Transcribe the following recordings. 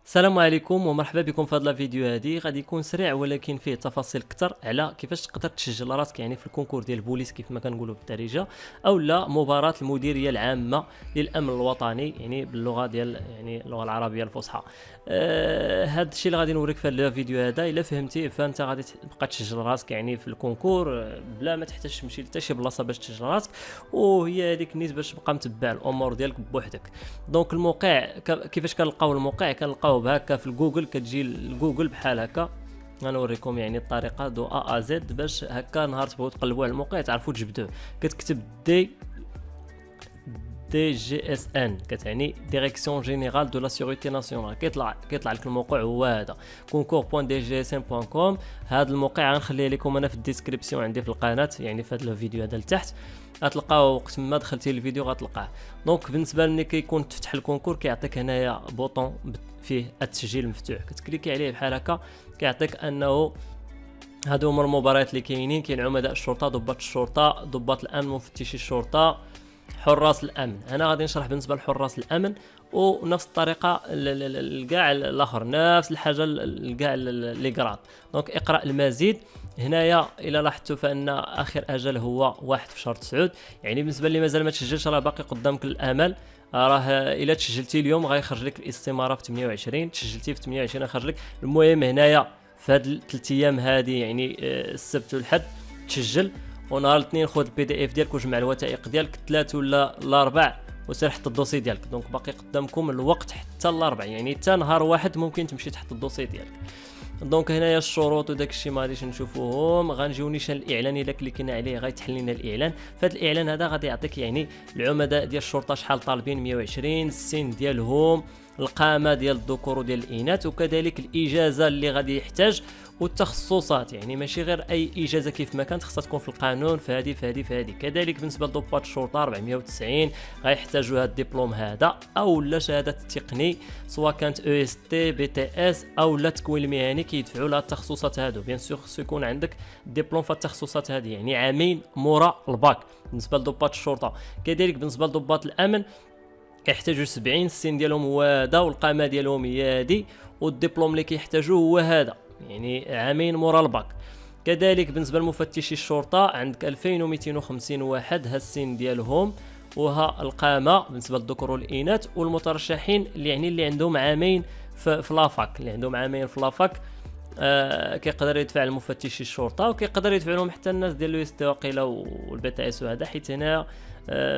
السلام عليكم ومرحبا بكم في هذا الفيديو. هذه غادي يكون سريع ولكن فيه تفاصيل اكثر على كيفاش تقدر تسجل راسك يعني في الكونكور ديال البوليس كيف ما كنقولوا بالدارجه، او لا مباراه المديريه العامه للامن الوطني يعني باللغه ديال يعني اللغه العربيه الفصحى. هذا الشيء اللي غادي نوريك في هذا الفيديو هذا. الا فهمتيه فانت غادي تبقى تسجل راسك يعني في الكونكور بلا ما تحتاج تمشي لحتى شي بلاصه باش تسجل راسك، وهي هذيك النيت باش تبقى متبع الامور ديالك بوحدك. دونك الموقع كيفاش كنلقاو الموقع؟ كنلقاوه هكا في الجوجل، كتجي لجوجل بحال هكا. غنوريكم يعني الطريقه دو ا زد باش هكا نهار تبغيو تقلبوا على الموقع تعرفوا تجبدوه. كتكتب دي جي اس ان كتعني ديريكسيون جينيرال دو لا سيغوريتي ناسيونال. كيطلع لك الموقع هو هذا concours.dgsn.com. هذا الموقع غنخليه لكم انا في الديسكريبسيون عندي في القناه يعني في هذا الفيديو هذا لتحت، غتلقاو وقت ما دخلتي الفيديو غتلقاه. دونك بالنسبه لملي كيكون تفتح الكونكور كيعطيك هنايا بوطون فيه التسجيل مفتوح، كتكليكي عليه بحال هكا كيعطيك انه هادو هما المباريات اللي كاين عمداء الشرطه، ضباط الشرطه، ضباط الامن، مفتشي الشرطه، حراس الامن. انا غادي نشرح بالنسبه لحراس الامن ونفس الطريقه لكاع الاخر، نفس الحاجه لكاع لي غراد. دونك اقرا المزيد. هنايا الى لاحظتوا فان اخر اجل هو 1 في شهر 9، يعني بالنسبه اللي مازال ما تسجلش راه باقي قدامك الامل. راه الا تسجلتي اليوم غيخرج لك الاستماره في 28، تسجلتي في 28 خرج لك. المهم هنايا في هاد 3 ايام هذه يعني السبت والحد تسجل، ونهار الاثنين خذ البي دي اف ديالك وجمع الوثائق ديالك، 3 ولا الاربع وسير حط الدوسي ديالك. دونك باقي قدامكم الوقت حتى الاربع، يعني حتى نهار واحد ممكن تمشي تحط الدوسي ديالك. دونك هنايا الشروط وداك الشيء ما غاديش نشوفوهم. غنجيو نيشان الاعلان الا كليكينا عليه غيتحل لنا الاعلان. فهاد الاعلان هذا غادي يعطيك يعني العمداء ديال الشرطه شحال طالبين 120، السن ديالهم، القامه ديال الذكور وديال الاناث، وكذلك الاجازه اللي غادي يحتاج والتخصصات. يعني ماشي غير اي اجازه كيف ما كانت، خصها تكون في القانون فهذه. كذلك بالنسبه لضباط الشرطه 490 غيحتاجوا هذا الدبلوم هذا او لا شهاده التقني، سواء كانت او اس تي بي تي اس او لا التكوين المهني كيدفعوا لها التخصصات هادو. بيان سور خصو يكون عندك دبلوم في التخصصات هذه، يعني عامين مورا الباك بالنسبه لضباط الشرطه. كذلك بالنسبه لضباط الامن كيحتاجوا 70، السن ديالهم هو هذا والقامه ديالهم هي هذه، والدبلوم اللي كيحتاجوه هو هذا، يعني عامين مورا الباك. كذلك بالنسبه لمفتشي الشرطه عندك 2250 واحد، ها السن ديالهم وها القامه بالنسبه للذكور والاناث، والمترشحين اللي يعني اللي عندهم عامين في لافاك، اللي عندهم عامين في لافاك كيقدر يدفع المفتشي الشرطه، وكيقدر يدفع لهم حتى الناس ديال لو استواقيله والبي تي اس وهذا، حيت هنا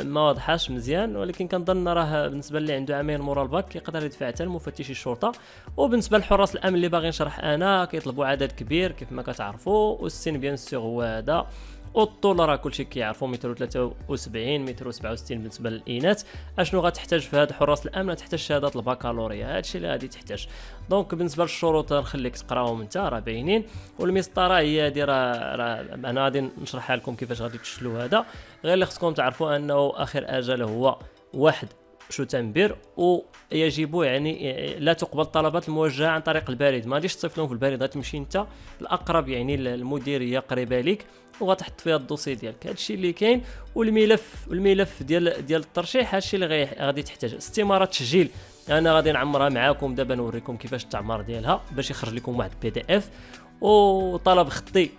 ما واضحاش مزيان، ولكن كنظن راه بالنسبه اللي عنده عامين مورا الباك يقدر يدفع حتى المفتشي الشرطه. وبالنسبه لحراس الامن اللي باغي نشرح انا كيطلبوا عدد كبير كيف ما كتعرفوا، والسن بيان سور هو هذا، والطول راه كلشي كيعرفوا متر 73 متر 67 بالنسبه للاناث. اشنو غتحتاج في هاد حراس الامن؟ تحتاج شهاده البكالوريا، هادشي اللي غادي تحتاج. دونك بالنسبه للشروط نخليك تقراهم انت راه باينين، والمسطره هي هادي راه انا غادي نشرحها لكم كيفاش غادي تشلوا هذا. غير اللي خصكم تعرفوا انه اخر اجل هو 1 شتنبر، ويجب يعني لا تقبل الطلبات الموجهه عن طريق البريد. ما غاديش تصيفط لهم في البريد، غتمشي انت الاقرب يعني المديريه قريبه ليك وغتحط فيها الدوسي ديالك. هادشي اللي كاين. والملف ديال الترشيح هادشي اللي غادي تحتاج. استماره تسجيل انا غادي نعمرها معاكم دابا، نوريكم كيفاش التعمار ديالها باش يخرج لكم واحد بي دي اف. وطلب خطي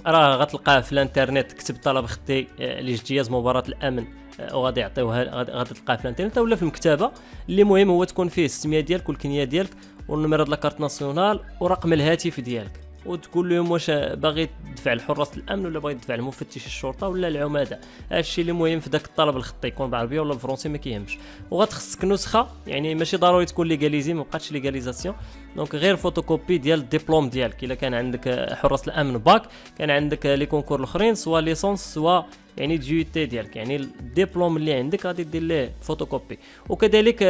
راه غتلقاه في الانترنت، كتب طلب خطي لاجتياز مباراة الامن وغادي يعطيوها، غادي تلقاه في الانترنت ولا في المكتبه. اللي مهم هو تكون فيه السميه ديالك والكنيه ديالك والنمره ديال لاكارت ناسيونال ورقم الهاتف ديالك، وتقول لهم واش باغي تدفع لحراس الامن ولا باغي تدفع لمفتشي الشرطه ولا العمداء. هادشي اللي مهم في داك الطلب الخطي، يكون بالعربيه ولا بالفرنسي ما كيهمش. وغتخصك نسخه، يعني ماشي ضروري تكون ليغاليزي، ما بقاتش ليغاليزاسيون. دونك غير فوتوكوبي ديال الدبلوم ديالك الا كان عندك حراس الامن باك، كان عندك لي كونكور الاخرين سوا ليسونس سوا يعني دي تي ديالك، يعني الدبلوم اللي عندك غادي دير ليه فوتوكوبي. وكذلك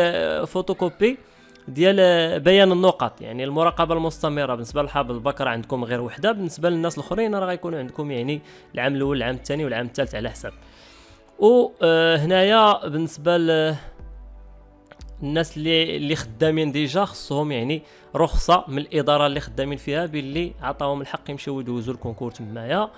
فوتوكوبي ديال بيان النقط، يعني المراقبه المستمره. بالنسبه لحافظ البكر عندكم غير وحده، بالنسبه للناس الاخرين راه غيكونوا عندكم يعني العام الاول العام الثاني والعام الثالث على حسب. وهنايا بالنسبه الناس اللي خدامين ديجا خصهم يعني رخصه من الاداره اللي خدامين فيها باللي عطاهم الحق يمشيو يدوزوا الكونكور تمايا.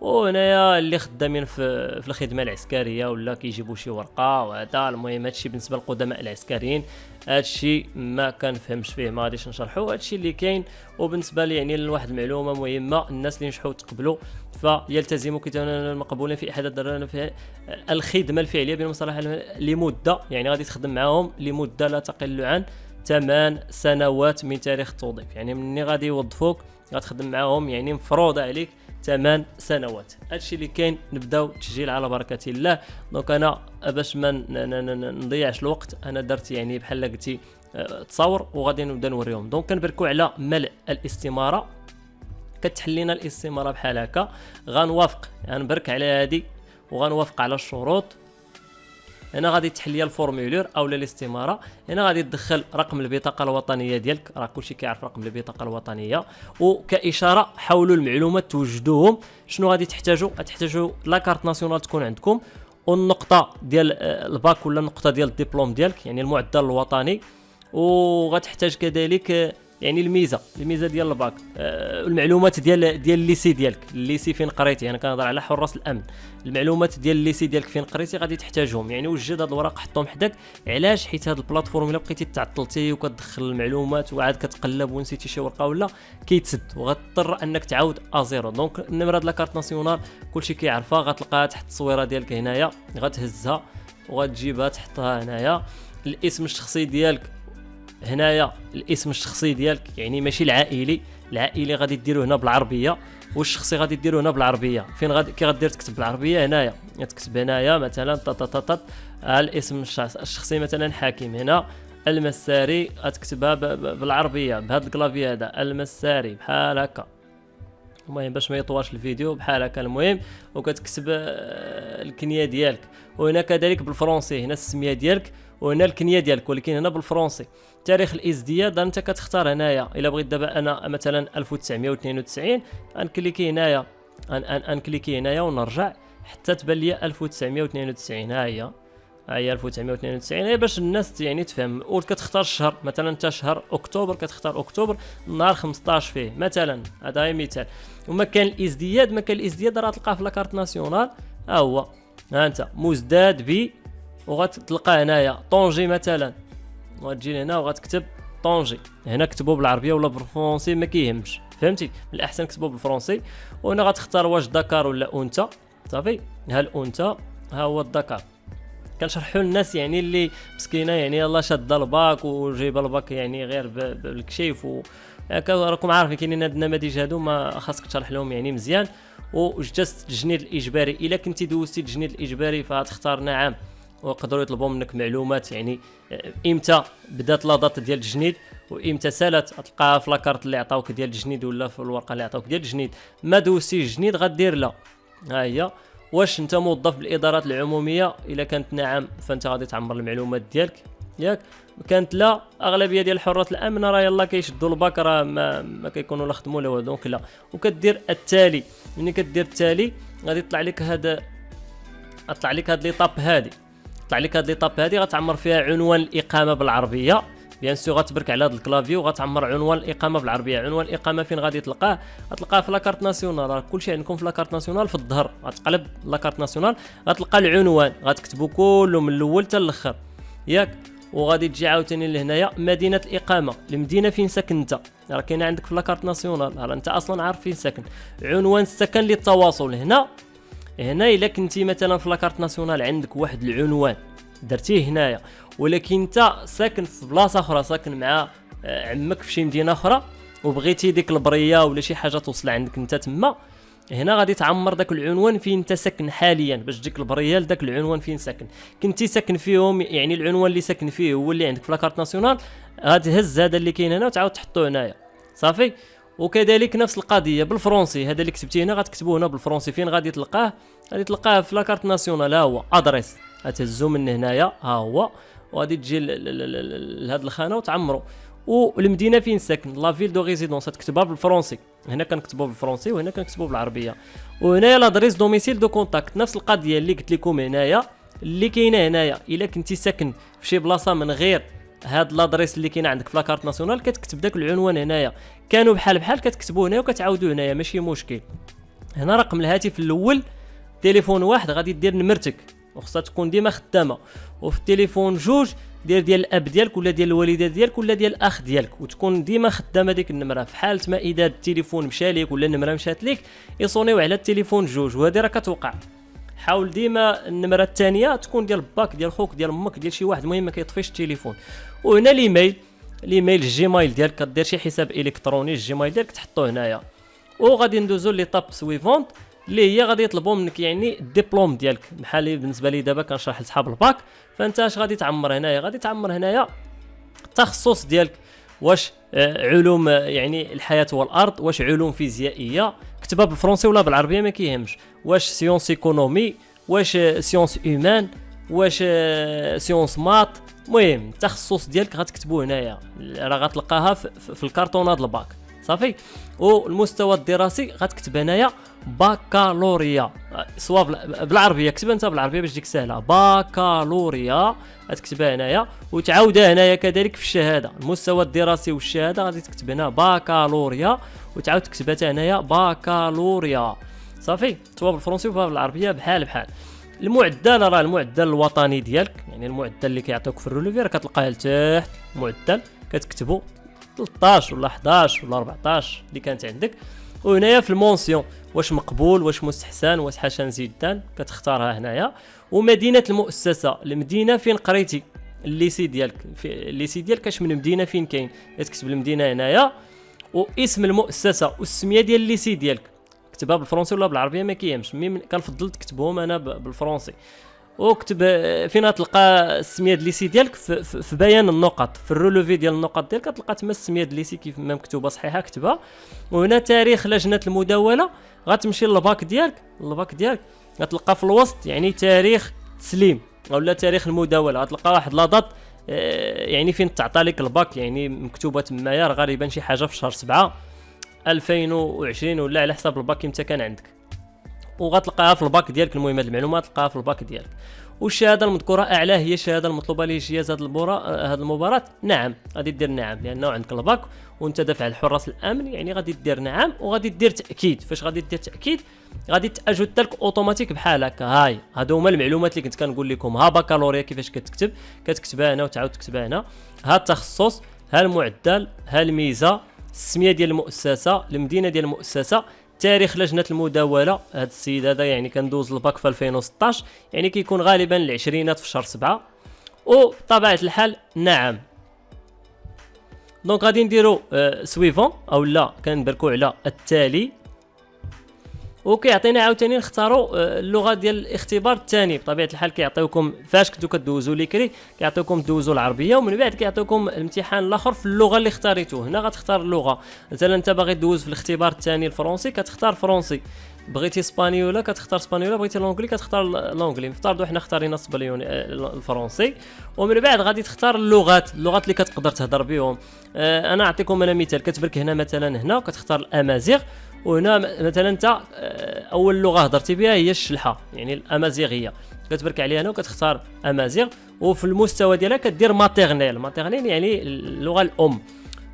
وهنايا اللي خدامين في الخدمه العسكريه ولا كيجيبوا شي ورقه وهذا. المهم هادشي بالنسبه للقدماء العسكريين، هادشي ما كنفهمش فيه، ما غاديش نشرحو، هادشي اللي كاين. وبالنسبه لي يعني لواحد المعلومه مهمه، الناس اللي نجحوا تقبلوا فيلتزموا كتابا مقبولا في احد الخدمه الفعليه بالمصالح لمده، يعني غادي تخدم معاهم لمده لا تقل عن 8 سنوات من تاريخ التوظيف. يعني مني غادي يوظفوك غتخدم معاهم، يعني مفروضه عليك 8 سنوات. هادشي اللي كاين. نبداو تسجيل على بركه الله. دونك انا باش ما نضيعش الوقت، انا درت يعني بحال قلتي تصور وغادي نبدا نوريهم. دونك كنبركو على ملء الاستماره، كتحل لنا الاستماره بحال هكا. غنوافق، غنبرك على هذه وغنوافق على الشروط. هنا غادي تحل لي الفورمولير اولا الاستماره. هنا غادي تدخل رقم البطاقه الوطنيه ديالك، راه كلشي كيعرف رقم البطاقه الوطنيه. وكاشاره حاولوا المعلومات توجدوهم. شنو غادي تحتاجوا لاكارت ناسيونال تكون عندكم، والنقطه ديال الباك ولا النقطه ديال الدبلوم ديالك، يعني المعدل الوطني. وغتحتاج كذلك يعني الميزه ديال الباك، المعلومات ديال الليسي ديالك، الليسي فين قريتي. انا كنهضر على حراس الامن، المعلومات ديال الليسي ديالك فين قريتي غادي تحتاجهم. يعني وجد هاد الوراق حطهم حداك. علاش؟ حيت هاد البلاتفورم الا بقيتي تعطلتي وكتدخل المعلومات وعاد كتقلب ونسيتي شي ورقه ولا كيتسد، وغتضطر انك تعاود ازيرو. دونك النمره ديال لاكارت ناسيونال كلشي كيعرفها، غتلقاها تحت التصويره ديالك هنايا، غتهزها وغتجيبها تحطها هنايا. الاسم الشخصي ديالك هنايا، الاسم الشخصي ديالك يعني ماشي العائلي غادي ديروه هنا بالعربيه، والشخصي غادي ديروه هنا بالعربيه. فين غادي غدير تكتب بالعربيه هنايا، تكتب هنايا مثلا الاسم الشخصي مثلا حاكم. هنا المساري غتكتبها بالعربيه بهذا الكلافي هذا، المساري بحال هكا. المهم باش ما يطواش الفيديو بحال هكا. المهم وكتكتب الكنيه ديالك. وهنا كذلك بالفرنسي، هنا السميه ديالك وهنا الكنيه ديالك، ولكن هنا بالفرنسي. تاريخ الازدياد انت كتختار هنايا. الا بغيت دابا انا مثلا 1992 غنكليكي هنايا، غنكليكي هنايا ونرجع حتى تبان لي 1992. ها هي 1992. هي باش الناس يعني تفهم. وكتختار الشهر، مثلا انت شهر اكتوبر كتختار اكتوبر نهار 15 فيه مثلا. هذا هي مثال. ومكان الازدياد راه تلقاه في لاكارت ناسيونال. ها هو، ها انت مزداد ب، وغتلقى هنايا طونجي مثلا، وغتجي هنا وغتكتب طونجي. هنا كتبوه بالعربيه ولا بالفرنسي ما كيهمش، فهمتي؟ من الاحسن كتبوه بالفرنسي. وهنا غتختار واش ذكر ولا انثى. صافي، ها الانثى، ها هو الذكر. كنشرحوا للناس يعني اللي مسكينه يعني يلاه شاده الباك وجايبه الباك يعني غير بالكشيف راكم عارفين كاينين هاد النماذج هادو، ما خاصك تشرح لهم يعني مزيان. وجلست التجنيد الاجباري، الا كنتي دوزتي التجنيد الاجباري فغتختار نعم، ويقدروا يطلبوا منك معلومات يعني امتى بدات لا دات ديال التجنيد وامتى سالت. تلقاها في لاكارت اللي عطاوك ديال التجنيد ولا في الورقه اللي عطاوك ديال التجنيد. ما دوزتيش التجنيد غدير لا. ها هي. واش انت موظف بالادارات العموميه؟ الا كانت نعم فانت غادي تعمر المعلومات ديالك، ياك؟ كانت لا، اغلبيه ديال حراس الامن راه يلاه كيشدوا الباك، راه ما كيكونوا لا خدموا لا. دونك لا. وكدير التالي. ملي كدير التالي غادي يطلع لك هذا، طلع لك هاد ليطاب هادي غتعمر فيها عنوان الاقامه بالعربيه. بيان سور غتبرك على هذا الكلافي وغتعمر عنوان الاقامه بالعربيه. عنوان الاقامه فين غادي تلقاه؟ غتلقاه في لاكارت ناسيونال. راه كلشي عندكم في لاكارت ناسيونال في الظهر. غتقلب لاكارت ناسيونال غتلقى العنوان، غتكتبوا كله من الاول حتى الاخر، ياك؟ وغادي تجي عاوتاني لهنايا مدينه الاقامه، المدينه فين ساكن انت، راه كاينه عندك في لاكارت ناسيونال، راه انت اصلا عارف فين ساكن. عنوان السكن للتواصل. هنا الا كنتي مثلا في لاكارت ناسيونال عندك واحد العنوان درتيه هنايا، ولكن انت ساكن في بلاصه اخرى، ساكن مع عمك في شي مدينه اخرى، وبغيتي ديك البريه ولا شي حاجه توصل عندك انت تما، هنا غادي تعمر داك العنوان فين انت ساكن حاليا باش تجيك البريه لذاك العنوان فين ساكن. كنتي ساكن فيهم يعني العنوان اللي ساكن فيه هو اللي عندك في لاكارت ناسيونال، غتهز هذا اللي كاين هنا وتعاود تحطوه هنايا. صافي. وكذلك نفس القضيه بالفرنسي. هذا اللي كتبتيه هنا غتكتبوه هنا بالفرنسي. فين غادي تلقاه؟ غادي تلقاه في لاكارت ناسيونال. ها هو ادريس، غتهزو من هنايا ها هو، وغادي تجي لهاد الخانه وتعمروا. والمدينه فين ساكن، لا فيل دو ريزيدونس، تكتبها بالفرنسي. هنا كنكتبوه بالفرنسي وهنا كنكتبوه بالعربيه. وهنايا لادريس دوميسيل دو كونتاكت، نفس القضيه اللي قلت لكم هنايا اللي كاينه هنايا. الا كنتي ساكن في شي بلاصه من غير هاد لادريس اللي كاينه عندك في لاكارت ناسيونال كتكتب داك العنوان هنايا. كانوا بحال كتكتبوه هنا وكتعاودوه هنايا، ماشي مشكل. هنا رقم الهاتف الاول تليفون واحد غادي دير نمرتك وخصها تكون ديما خدامه، وفي التليفون جوج دير الاب ديالك ولا ديال الوالده ديالك ولا ديال الاخ ديالك، وتكون ديما خدامه ديك النمره. في حاله ما اذا التليفون مشى ليك ولا النمره مشات ليك يصونيو على التليفون جوج، وهذه راه كتوقع. حاول ديما النمره الثانيه تكون ديال باك ديال خوك ديال امك ديال شي واحد المهم ما كيطفيش التليفون. وهنا الايميل الجيميل ديالك كدير شي حساب الكتروني الجيميل ديالك تحطوه هنايا. وغادي ندوزو ليطاب سويفونت اللي هي غادي يطلبوا منك يعني الدبلوم ديالك. بحال بالنسبه لي دابا كنشرح لصحاب الباك، فانت اش غادي تعمر هنايا؟ غادي تعمر هنايا التخصص ديالك، واش علوم يعني الحياه والارض، واش علوم فيزيائيه كتبها بالفرنسي ولا بالعربيه ما كيهمش، واش سيونس ايكونومي، واش سيونس هيومان، واش سيونس مات. المهم التخصص ديالك غتكتبوه هنايا، راه غتلقاها في الكارطونه ديال الباك صافي. والمستوى الدراسي غتكتب هنايا باكالوريا، سواء بالعربيه كتبها انت بالعربيه باش ديك سهله، باكالوريا غتكتبها هنايا. وتعاودها هنايا كذلك في الشهاده، المستوى الدراسي والشهاده غادي تكتب هنا باكالوريا، وتعاود تكتبها هنايا باكالوريا صافي، سواء بالفرنسي ولا بالعربيه بحال. المعدل راه المعدل الوطني ديالك، يعني المعدل اللي كيعطيوك في الروليفي راه كتلقاه لتحت، المعدل كتكتبو 13 ولا 11 ولا 14 اللي كانت عندك. وهنايا في المونسيون واش مقبول واش مستحسن واش حسن جدا كتختارها هنايا. ومدينه المؤسسه، المدينه فين قريتي، الليسي ديالك الليسي ديالك اش من مدينه فين كاين، كتكتب المدينه هنايا. واسم المؤسسه والسميه ديال الليسي ديالك كتبها بالفرنسي ولا بالعربيه ما كيهمش، كنفضل تكتبهم انا بالفرنسي. وكتب فين تلقى السميه ديال الليسي ديالك في بيان النقط، في الرولوفي ديال النقط ديالك تلقى تما السميه ديال الليسي كيف ما مكتوبه صحيحه كتبها. وهنا تاريخ لجنه المداوله، غتمشي للباك ديالك غتلقى في الوسط يعني تاريخ تسليم اولا تاريخ المداوله، غتلقى واحد لاضات يعني فين تعطى لك الباك، يعني مكتوبه تمايا غالبا شي حاجه في شهر 7 2020 ولا على حساب الباك امتى كان عندك، وغتلقاها في الباك ديالك. المهم هذه المعلومات تلقاها في الباك ديالك. والشهاده المذكوره اعلى هي الشهاده المطلوبه لاجتياز هذه المباراه. نعم غادي دير نعم لانه عندك الباك وانت دافع الحراس الامن، يعني غادي دير نعم وغادي دير تاكيد. فاش غادي دير تاكيد غادي تاجد لك اوتوماتيك بحال هكا. هاي هادو هما المعلومات اللي كنت كنقول لكم. ها باكالوريا كيفاش كتكتبها هنا وتعاود تكتبها هنا. ها التخصص، ها المعدل، ها الميزه، السميه ديال المؤسسه، المدينه ديال المؤسسه، تاريخ لجنه المداوله. هذا السيد هذا يعني كندوز الباك في 2016، يعني كيكون غالبا العشرينات في شهر 7. وطبيعه الحال نعم. دونك غادي نديرو سويفون او لا كنبركو على التالي، وكيعطينا عاوتاني نختاروا اللغه ديال الاختبار الثاني. بطبيعه الحال كيعطيوكم فاش كنتو كدوزوا ليكري كيعطيوكم دوزوا العربيه، ومن بعد كيعطيوكم الامتحان الاخر في اللغه اللي اختاريتوه. هنا غتختار اللغه، مثلا انت باغي دوز في الاختبار الثاني الفرنسي كتختار فرنسي، بغيتي اسبانيولا كتختار اسبانيولا، بغيتي لونجلي كتختار لونجلي. نفترضوا حنا اختارينا الفرنسي، ومن بعد غادي تختار اللغات اللي كتقدر تهضر بهم. انا نعطيكم انا مثال، كتبرك هنا مثلا هنا وكتختار الامازيغ، وهنا مثلا انت اول لغه هضرتي بها هي الشلحه يعني الامازيغيه، كتبرك عليها هنا وكتختار امازيغ. وفي المستوى ديالها كدير ماتيرنيل يعني اللغه الام.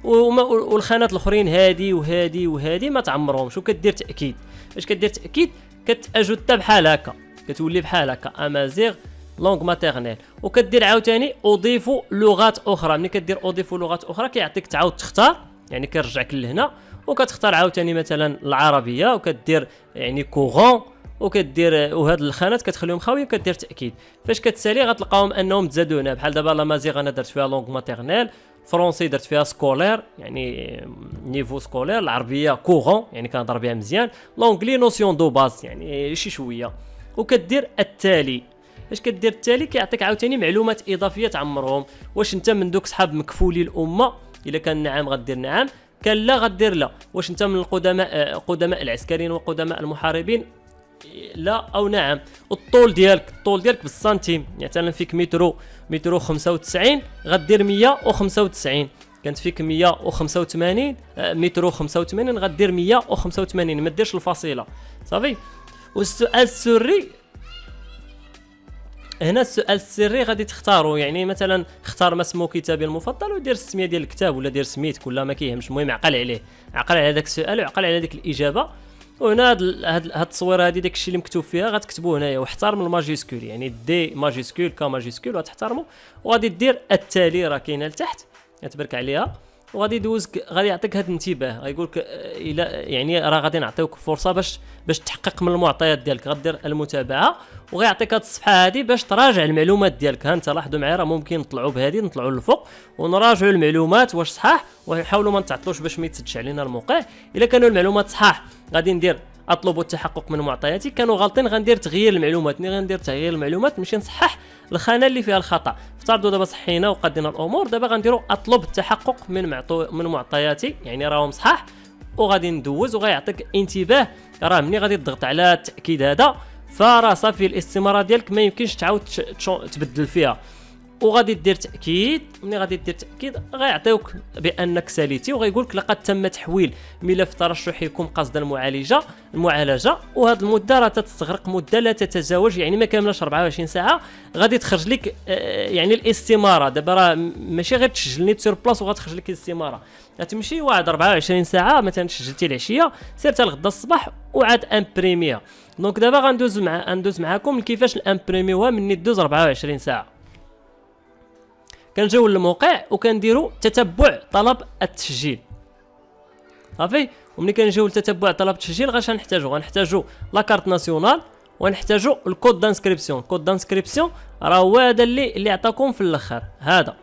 والخانات الاخرين هادي وهادي وهادي ما تعمرهمش، وكدير تاكيد. فاش كدير تاكيد كتاجد بحال هكا، كتولي بحال هكا امازيغ لونغ ماتيرنيل. وكدير عاوتاني اضيفوا لغات اخرى. ملي كدير اضيفوا لغات اخرى كيعطيك تعاود تختار، يعني كيرجعك لهنا وكتختار عاوتاني مثلا العربيه وكدير يعني كوغون وكدير، وهاد الخانات كتخليهم خاويه وكدير تاكيد. فاش كتسالي غتلقاهم انهم تزادوا هنا، بحال دابا لامازيغ انا درت فيها لونغ ماتيرنيل، فرونسي درت فيها سكولير يعني نيفو سكولير، العربيه كوغون يعني كنهضر بها مزيان، لونغلي نوسيون دو باز يعني شي شويه. وكدير التالي. فاش كدير التالي كيعطيك عاوتاني معلومات اضافيه تعمرهم. واش انت من دوك صحاب مكفولي الامه؟ الا كان نعم غدير نعم، كان لا غدير لا. واش انت من قدماء العسكريين وقدماء المحاربين؟ لا او نعم. الطول ديالك بالسنتيم، يعني مثلا فيك مترو 95 غدير 195. كانت فيك 185 مترو 85 غدير 185، ما ديرش الفاصله صافي. والسؤال السري هنا، السؤال السري غادي تختاروا، يعني مثلا اختار ما اسمه كتابي المفضل ودير السميه ديال الكتاب ولا دير سميتك ولا ما كيهمش، المهم عقل عليه، عقل على داك السؤال وعقل على ديك الاجابه. وهنا هاد التصويره هذه داكشي اللي مكتوب فيها غتكتبوه هنايا، واحترم الماجيسكول، يعني دي ماجيسكول كا ماجيسكول وتحترمه، وغادي دير التالي راه كاينه لتحت تبرك عليها، وغادي يدوزك غادي يعطيك هذا الانتباه، غايقولك الى يعني راه غادي نعطيوك فرصه باش تحقق من المعطيات ديالك، غدير المتابعه وغيعطيك هذه الصفحه هذه باش تراجع المعلومات ديالك. ها انت لاحظوا معايا راه ممكن نطلعوا بهذه نطلعوا للفوق ونراجعوا المعلومات واش صحاح، ونحاولوا ما نتعطلوش باش ما يتسدش علينا الموقع. الا كانوا المعلومات صحاح غادي ندير اطلب التحقق من معطياتي، كانوا غالطين غندير تغيير المعلومات، ملي غندير تغيير المعلومات نمشي نصحح الخانه اللي فيها الخطا. افترضوا دابا صحينا وقدينا الامور، دابا غنديروا اطلب التحقق من معطياتي، يعني راهم صحاح، وغادي ندوز وغيعطيك انتباه راه ملي غادي تضغط على التاكيد هذا فراه صافي الاستماره ديالك ما يمكنش تعاود تبدل فيها، وغادي دير تاكيد. ملي غادي دير تاكيد غيعطيوك بانك ساليتي، وغيقول لك لقد تم تحويل ملف ترشحكم قصد المعالجه، وهذه المده راه تستغرق مده لا تتزاوج يعني ما كاملاش 24 ساعه. غادي تخرج لك يعني الاستماره دابا راه ماشي غير تسجل نيت سور بلاص وغتخرج لك الاستماره، غتمشي واحد 24 ساعه مثلا سجلتي العشيه سيرت الغدا الصباح وعاد امبريميها. دونك دابا غندوز معاكم كيفاش الامبريميوها من دوز 24 ساعه. كنجيو للموقع وكنديروا تتبع طلب التسجيل صافي. وملي كنجيو لتتبع طلب التسجيل غنحتاجوا لا كارت ناسيونال، ونحتاجوا الكود دانسكريبسيون. الكود دانسكريبسيون راه هو هذا اللي عطاكم في الاخر، هذا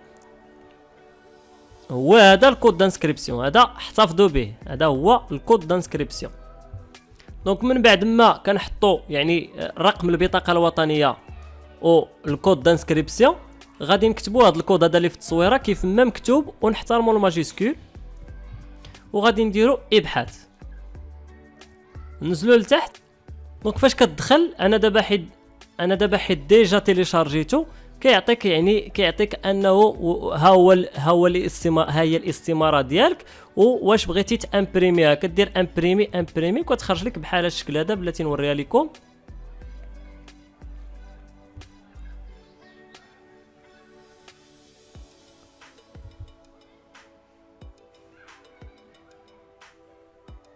الكود دانسكريبسيون، هذا احتفظوا به، هذا هو الكود دانسكريبسيون. دونك من بعد ما كنحطوا يعني رقم البطاقه الوطنيه والكود دانسكريبسيون غادي نكتبوا هذا الكود هذا اللي في التصويره كيف ما مكتوب ونحترموا الماجيسكول، وغادي نديروا ابحاث ننزلوا لتحت. دونك فاش كتدخل انا دابا حيت ديجا تيليشارجيتو كيعطيك انه ها هي الاستماره ديالك، واش بغيتي تامبريميها كدير امبريمي وكتخرج لك بحال الشكل هذا بلاتي نوريها لكم.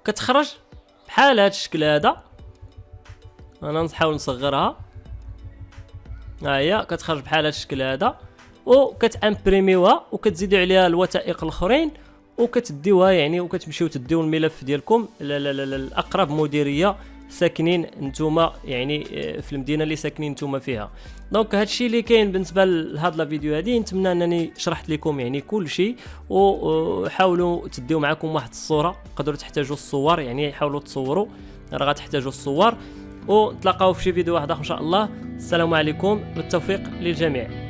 كتخرج بحال هذا الشكل هذا، انا نحاول نصغرها، ها هي كتخرج بحال هذا الشكل هذا، وكتامبريميوها وكتزيدوا عليها الوثائق الاخرين وكتديوها يعني، وكتمشيو تديو الملف ديالكم الاقرب مديريه ساكنين نتوما يعني في المدينه اللي ساكنين نتوما فيها. دونك هادشي اللي كاين بالنسبه لهاد لا فيديو هادي. نتمنى انني شرحت لكم يعني كل شيء، وحاولوا تديو معكم واحد الصوره، تقدروا تحتاجوا الصور يعني حاولوا تصوروا، راه غتحتاجوا الصور. ونتلاقاو في شي فيديو واحد اخر ان شاء الله. السلام عليكم والتوفيق للجميع.